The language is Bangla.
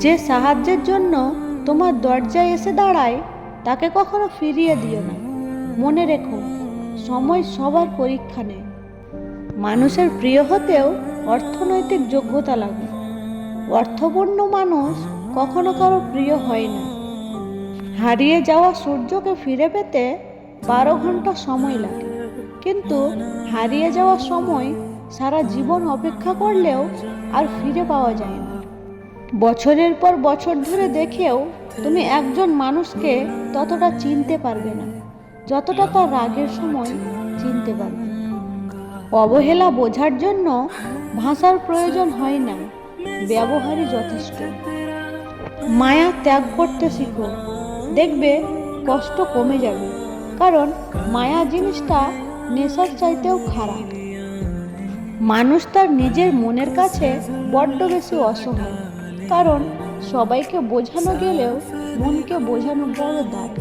যে সাহায্যের জন্য তোমার দরজায় এসে দাঁড়ায় তাকে কখনো ফিরিয়ে দিও না। মনে রেখো, সময় সবার পরীক্ষা নেয়। মানুষের প্রিয় হতেও অর্থনৈতিক যোগ্যতা লাগে। অর্থপূর্ণ মানুষ কখনো কারো প্রিয় হয় না। হারিয়ে যাওয়া সূর্যকে ফিরে পেতে 12 ঘন্টা সময় লাগে, কিন্তু হারিয়ে যাওয়া সময় সারা জীবন অপেক্ষা করলেও আর ফিরে পাওয়া যায় না। বছরের পর বছর ধরে দেখেও তুমি একজন মানুষকে ততটা চিনতে পারবে না যতটা তার রাগের সময় চিনতে পারবে। অবহেলা বোঝার জন্য ভাষার প্রয়োজন হয় না, ব্যবহারই যথেষ্ট। মায়া ত্যাগ করতে শিখো, দেখবে কষ্ট কমে যাবে। কারণ মায়া জিনিসটা নেশার চাইতেও খারাপ। মানুষ তার নিজের মনের কাছে বড্ড বেশি অসহায়, কারণ সবাইকে বোঝানো গেলেও মনকে বোঝানো বড় দায়।